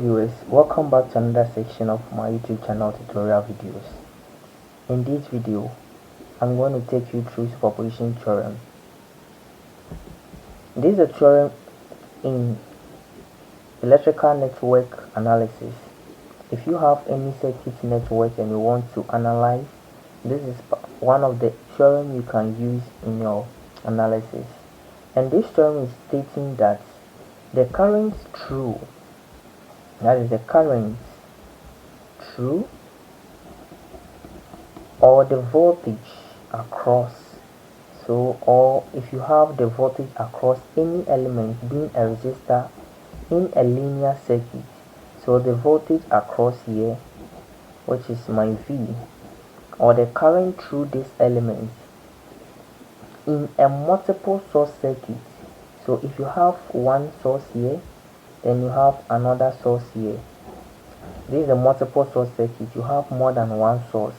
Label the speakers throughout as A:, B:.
A: Viewers, welcome back to another section of my YouTube channel tutorial videos. In this video, I'm going to take you through superposition theorem. This is a theorem in electrical network analysis. If you have any circuit network and you want to analyze, this is one of the theorem you can use in your analysis. And this theorem is stating that the current through, that is the current through, or the voltage across, or if you have the voltage across any element being a resistor in a linear circuit, so the voltage across here, which is my V, or the current through this element in a multiple source circuit. So if you have one source here, then you have another source here. This is a multiple source circuit. You have more than one source.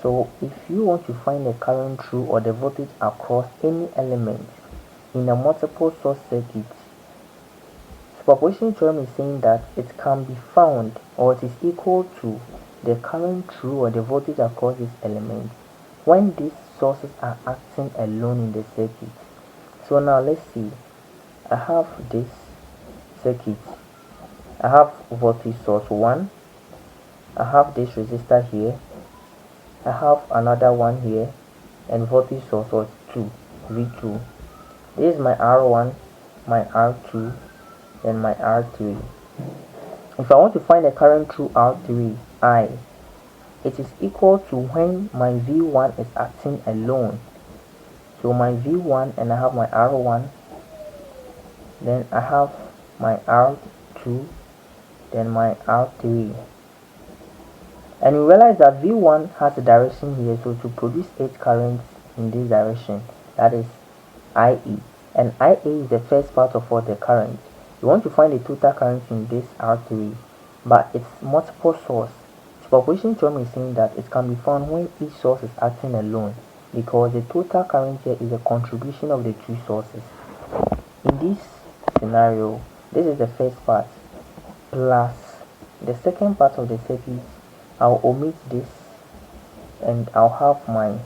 A: So if you want to find the current through or the voltage across any element in a multiple source circuit, superposition theorem is saying that it can be found, or it is equal to the current through or the voltage across this element when these sources are acting alone in the circuit. So now let's see. I have this circuit. I have voltage source 1. I have this resistor here. I have another one here, and voltage source was 2, V2. This is my R1, my R2, and my R3. If I want to find the current through R3, I, it is equal to when my V1 is acting alone. So my V1, and I have my R1, then I have my R2, then my R3. And we realize that V1 has a direction here, so to produce its current in this direction, that is IE. And IA is the first part of what the current. You want to find the total current in this R3, but it's multiple source. Superposition theorem is saying that it can be found when each source is acting alone, because the total current here is a contribution of the two sources. In this scenario, this is the first part, plus the second part of the circuit. I'll omit this, and I'll have my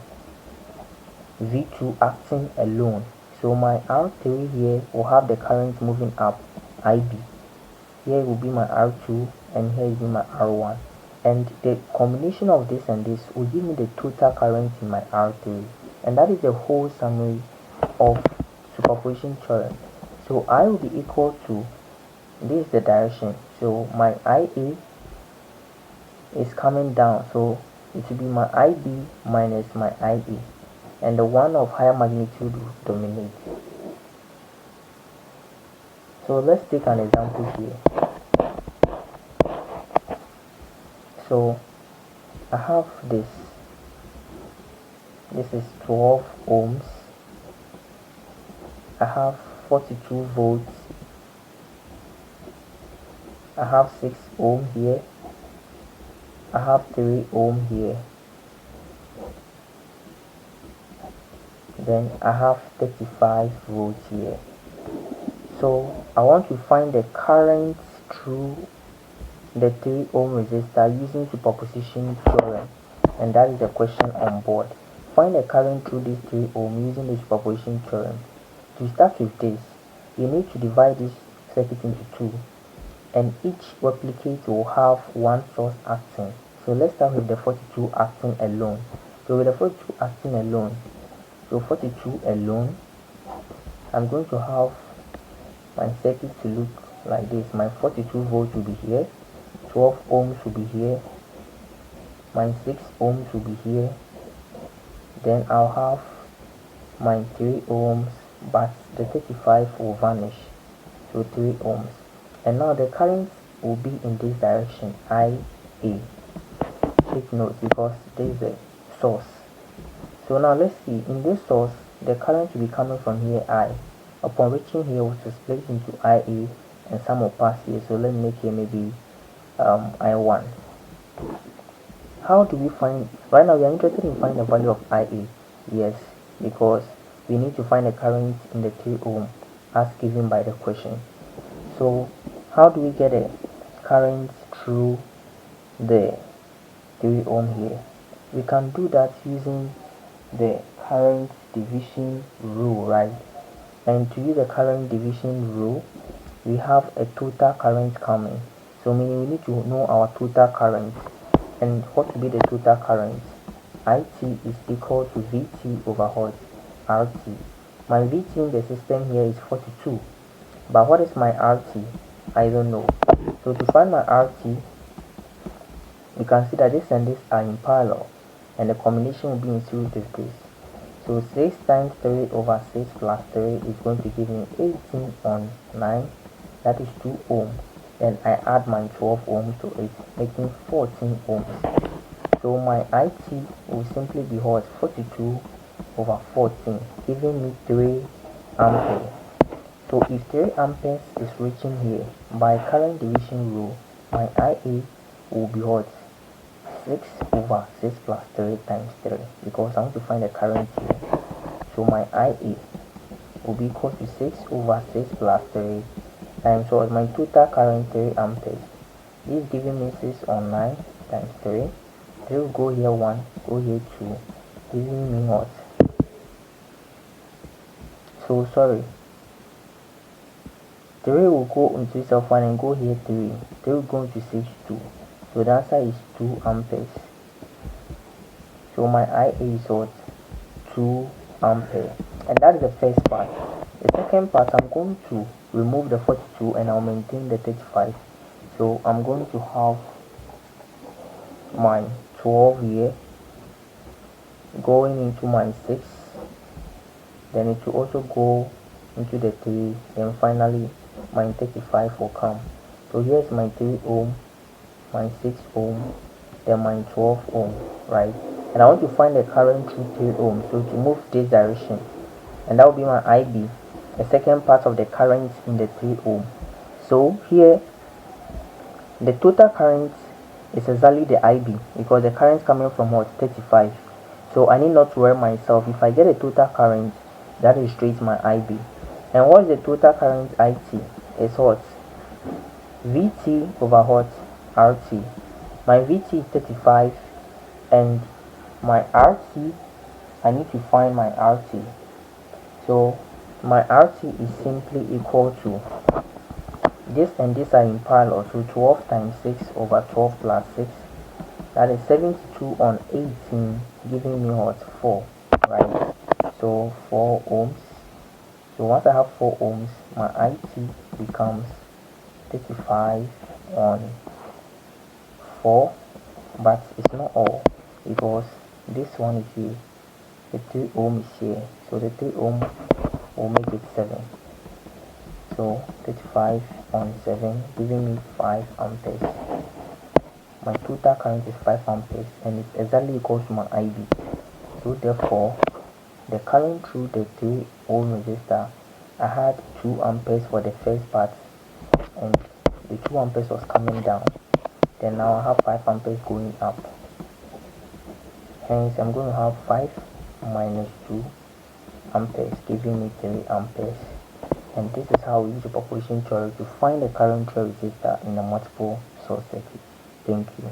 A: V2 acting alone. So my R3 here will have the current moving up, IB. Here will be my R2, and here will be my R1. And the combination of this and this will give me the total current in my R3. And that is the whole summary of superposition theorem. So I will be equal to, this is the direction. So my IA is coming down, so it will be my IB minus my IE, and the one of higher magnitude will dominate. So let's take an example here. So I have this is 12 ohms. I have 42 volts. I have 6 ohm here. I have 3 ohm here. Then I have 35 volts here. So I want to find the current through the 3 ohm resistor using superposition theorem, and that is the question on board. Find the current through this 3 ohm using the superposition theorem. To start with this, you need to divide this circuit into two, and each replicate will have one source acting. So let's start with the 42 acting alone. So with the 42 acting alone, so 42 alone, I'm going to have my circuit to look like this. My 42 volts will be here, 12 ohms will be here, my 6 ohms will be here, then I'll have my 3 ohms, but the 35 will vanish, so 3 ohms. And now the current will be in this direction, IA. Take note, because there is a source. So now let's see, in this source, the current will be coming from here, I. Upon reaching here, which is split into IA, and some will pass here. So let me make here maybe I1. How do we find, right now we are interested in finding the value of IA. Yes, because we need to find the current in the 3 ohm as given by the question. So how do we get it? current through the 3 ohm here. We can do that using the current division rule, right? And to use the current division rule, we have a total current coming. So meaning we need to know our total current. And what will be the total current? IT is equal to VT over what? RT. My VT in the system here is 42. But what is my RT? I don't know. So to find my RT, you can see that this and this are in parallel, and the combination will be in series with this. So 6 times 3 over 6 plus 3 is going to give me 18 on 9, that is 2 ohm. Then I add my 12 ohms to it, making 14 ohms. So my IT will simply be what? 42 over 14, giving me 3 ampere. So if 3 amperes is reaching here, by current division rule, my IA will be what? 6 over 6 plus 3 times 3, because I want to find the current here. So my IA will be equal to 6 over 6 plus 3 times what? My total current 3 amperes. This is giving me 6 on 9 times 3. 3 will go here 1, go here 2, giving me what? So sorry. 3 will go into itself 1 and go here 3. 3 will go into 6, 2. So the answer is 2 amperes. So my IA is what? 2 ampere. And that is the first part. The second part, I'm going to remove the 42 and I'll maintain the 35. So I'm going to have my 12 here going into my 6. Then it will also go into the 3. Then finally my 35 will come. So here's my 3 ohm, my 6 ohm, then my 12 ohm, right? And I want to find the current through 3 ohm. So to move this direction, and that will be my IB, the second part of the current in the 3 ohm. So here the total current is exactly the IB, because the current coming from what? 35. So I need not worry myself. If I get a total current, that is straight my IB. And what is the total current IT? Is what? VT over what? RT. My VT is 35, and my RT, I need to find my RT. So my RT is simply equal to this, and this are in parallel. So 12 times 6 over 12 plus 6, that is 72 on 18, giving me what? 4, right? So 4 ohms. So once I have 4 ohms, my IT becomes 35 on 4, but it's not all, because this one is here, the 3 ohm is here, so the 3 ohm will make it 7. So 35 on 7, giving me 5 amperes. My total current is 5 amperes, and it's exactly equal to my IB. So therefore, the current through the 3 ohm resistor, I had 2 amperes for the first part, and the 2 amperes was coming down. Then now I have 5 amperes going up. Hence I'm going to have 5 minus 2 amperes, giving me 3 amperes. And this is how we use superposition theory to find the current through a resistor in a multiple source circuit. Thank you.